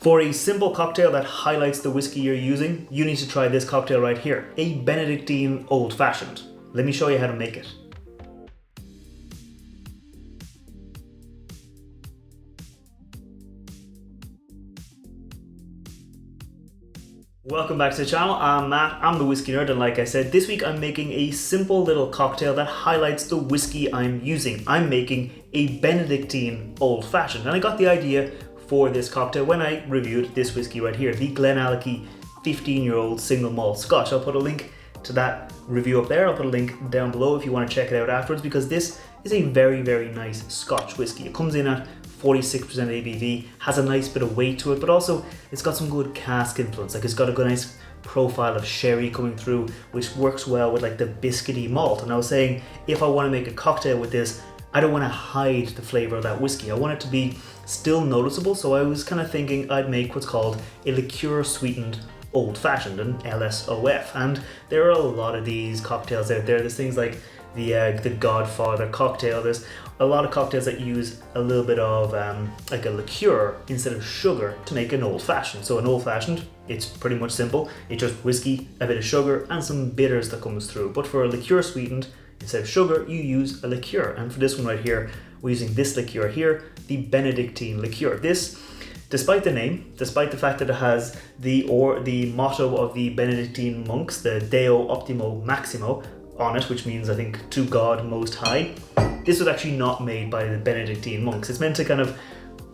For a simple cocktail that highlights the whiskey you're using, you need to try this cocktail right here, a Benedictine Old Fashioned. Let me show you how to make it. Welcome back to the channel. I'm Matt, I'm the whiskey nerd, and like I said, this week I'm making a simple little cocktail that highlights the whiskey I'm using. I'm making a Benedictine Old Fashioned, and I got the idea for this cocktail when I reviewed this whiskey right here, the Glenallachie 15-year-old single malt Scotch. I'll put a link to that review up there. I'll put a link down below if you want to check it out afterwards, because this is a very, very nice Scotch whiskey. It comes in at 46% ABV, has a nice bit of weight to it, but also it's got some good cask influence. Like, it's got a good nice profile of sherry coming through, which works well with like the biscuity malt. And I was saying, if I want to make a cocktail with this, I don't want to hide the flavour of that whiskey. I want it to be still noticeable, so I was kind of thinking I'd make what's called a liqueur sweetened old fashioned, an LSOF. And there are a lot of these cocktails out there. There's things like the Godfather cocktail. There's a lot of cocktails that use a little bit of like a liqueur instead of sugar to make an old fashioned. So an old fashioned, it's pretty much simple. It's just whiskey, a bit of sugar, and some bitters that comes through. But for a liqueur sweetened, instead of sugar, you use a liqueur. And for this one right here, we're using this liqueur here, the Benedictine liqueur. This, despite the name, despite the fact that it has the motto of the Benedictine monks, the Deo Optimo Maximo, on it, which means, I think, to God Most High, this was actually not made by the Benedictine monks. It's meant to kind of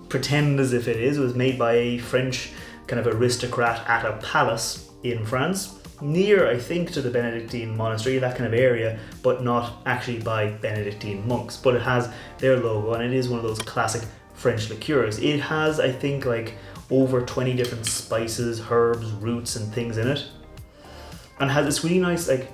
pretend as if it is. It was made by a French kind of aristocrat at a palace in France, near, I think, to the Benedictine monastery, that kind of area, but not actually by Benedictine monks. But it has their logo, and it is one of those classic French liqueurs. It has, I think, like over 20 different spices, herbs, roots, and things in it, and has this really nice, like,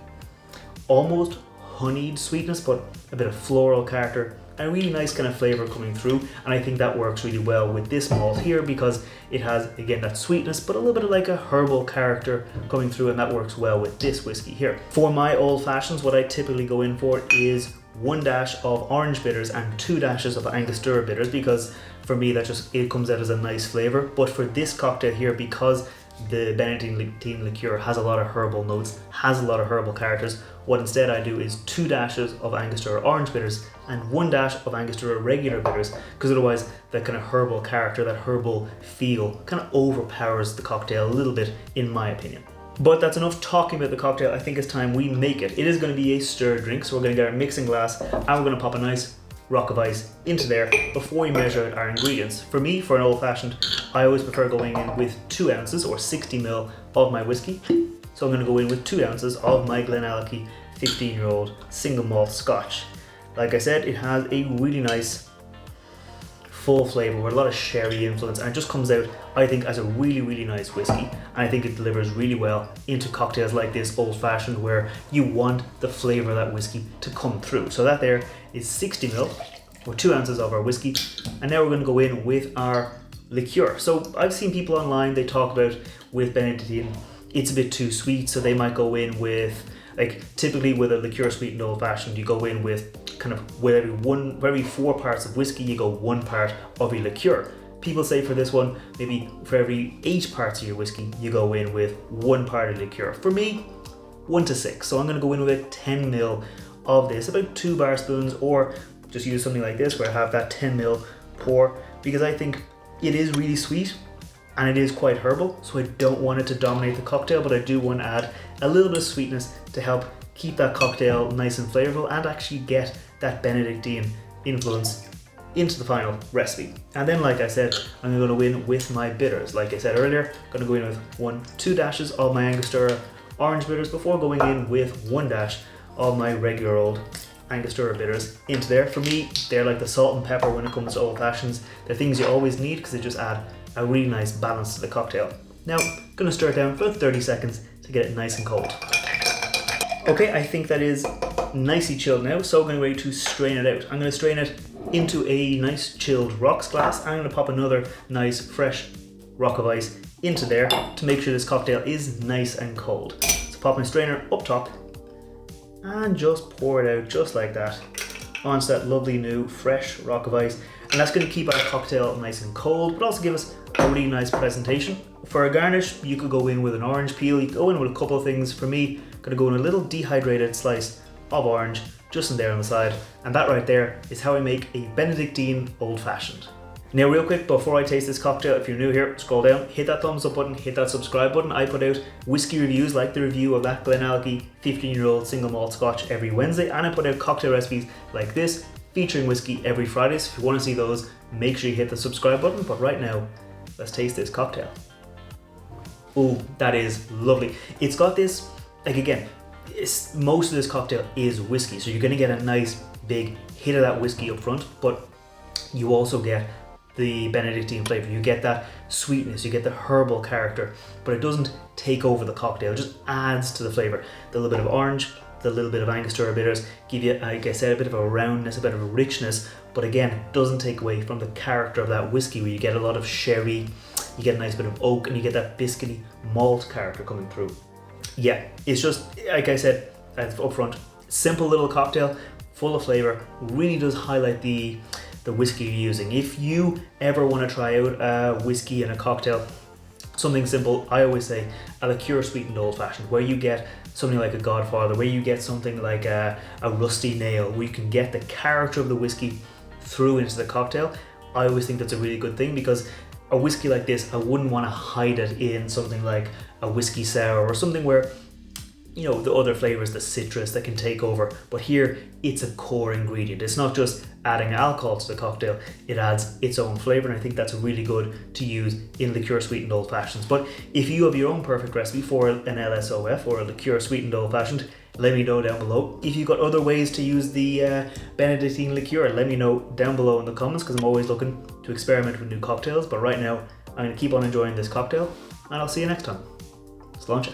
almost honeyed sweetness, but a bit of floral character, and a really nice kind of flavour coming through. And I think that works really well with this malt here, because it has, again, that sweetness, but a little bit of like a herbal character coming through, and that works well with this whiskey here. For my old fashions, what I typically go in for is 1 dash of orange bitters and 2 dashes of Angostura bitters, because for me that just, it comes out as a nice flavour. But for this cocktail here, because the Benedictine liqueur has a lot of herbal notes, has a lot of herbal characters, what instead I do is 2 dashes of Angostura orange bitters and 1 dash of Angostura regular bitters, because otherwise that kind of herbal character, that herbal feel kind of overpowers the cocktail a little bit, in my opinion. But that's enough talking about the cocktail. I think it's time we make it. It is going to be a stirred drink, so we're going to get our mixing glass and we're going to pop a nice rock of ice into there before we measure out our ingredients. For me, for an old fashioned, I always prefer going in with 2 ounces or 60ml of my whiskey. So I'm going to go in with 2 ounces of my Glenallachie 15-year-old single malt Scotch. Like I said, it has a really nice full flavour with a lot of sherry influence, and it just comes out, I think, as a really, really nice whiskey. And I think it delivers really well into cocktails like this old fashioned, where you want the flavour of that whiskey to come through. So that there is 60ml or 2 ounces of our whiskey. And now we're going to go in with our liqueur. So I've seen people online, they talk about with Benedictine, it's a bit too sweet, so they might go in with, like, typically with a liqueur sweetened old fashioned, you go in with kind of, with every 4 parts of whiskey, you go 1 part of a liqueur. People say for this one, maybe for every 8 parts of your whiskey, you go in with 1 part of liqueur. For me, 1 to 6. So I'm going to go in with 10ml of this, about 2 bar spoons, or just use something like this where I have that 10ml pour, because I think it is really sweet and it is quite herbal, so I don't want it to dominate the cocktail, but I do want to add a little bit of sweetness to help keep that cocktail nice and flavorful and actually get that Benedictine influence into the final recipe. And then, like I said, I'm going to go in with my bitters. Like I said earlier, I'm going to go in with 2 dashes of my Angostura orange bitters before going in with 1 dash of my regular old Angostura bitters into there. For me, they're like the salt and pepper when it comes to old fashions. They're things you always need because they just add a really nice balance to the cocktail. Now, I'm going to stir it down for 30 seconds to get it nice and cold. Okay, I think that is nicely chilled now, so I'm going to ready to strain it out. I'm going to strain it into a nice chilled rocks glass. I'm going to pop another nice fresh rock of ice into there to make sure this cocktail is nice and cold. So pop my strainer up top and just pour it out just like that onto that lovely new fresh rock of ice. And that's going to keep our cocktail nice and cold, but also give us a really nice presentation. For a garnish, you could go in with an orange peel, you could go in with a couple of things. For me, I'm gonna go in a little dehydrated slice of orange, just in there on the side. And that right there is how I make a Benedictine Old Fashioned. Now real quick, before I taste this cocktail, if you're new here, scroll down, hit that thumbs up button, hit that subscribe button. I put out whiskey reviews like the review of that Glenallachie 15-year-old single malt scotch every Wednesday, and I put out cocktail recipes like this, featuring whiskey every Friday. So if you want to see those, make sure you hit the subscribe button. But right now, let's taste this cocktail. Oh, that is lovely. It's got this, like again, most of this cocktail is whiskey, so you're gonna get a nice big hit of that whiskey up front, but you also get the Benedictine flavor. You get that sweetness, you get the herbal character, but it doesn't take over the cocktail, it just adds to the flavor. The little bit of orange, the little bit of Angostura bitters give you, like I said, a bit of a roundness, a bit of a richness, but again, doesn't take away from the character of that whiskey, where you get a lot of sherry, you get a nice bit of oak, and you get that biscuity malt character coming through. Yeah, it's just, like I said up front, simple little cocktail, full of flavor, really does highlight the whiskey you're using. If you ever want to try out a whiskey and a cocktail, something simple, I always say a liqueur sweetened old fashioned, where you get something like a Godfather, where you get something like a rusty nail, where you can get the character of the whiskey through into the cocktail. I always think that's a really good thing, because a whiskey like this, I wouldn't want to hide it in something like a whiskey sour or something where, you know, the other flavors, the citrus that can take over. But here, it's a core ingredient. It's not just adding alcohol to the cocktail, it adds its own flavor, and I think that's really good to use in liqueur sweetened old fashions. But if you have your own perfect recipe for an LSOF or a liqueur sweetened old fashioned, let me know down below. If you've got other ways to use the Benedictine liqueur, let me know down below in the comments, because I'm always looking to experiment with new cocktails. But right now, I'm going to keep on enjoying this cocktail, and I'll see you next time. Sláinte.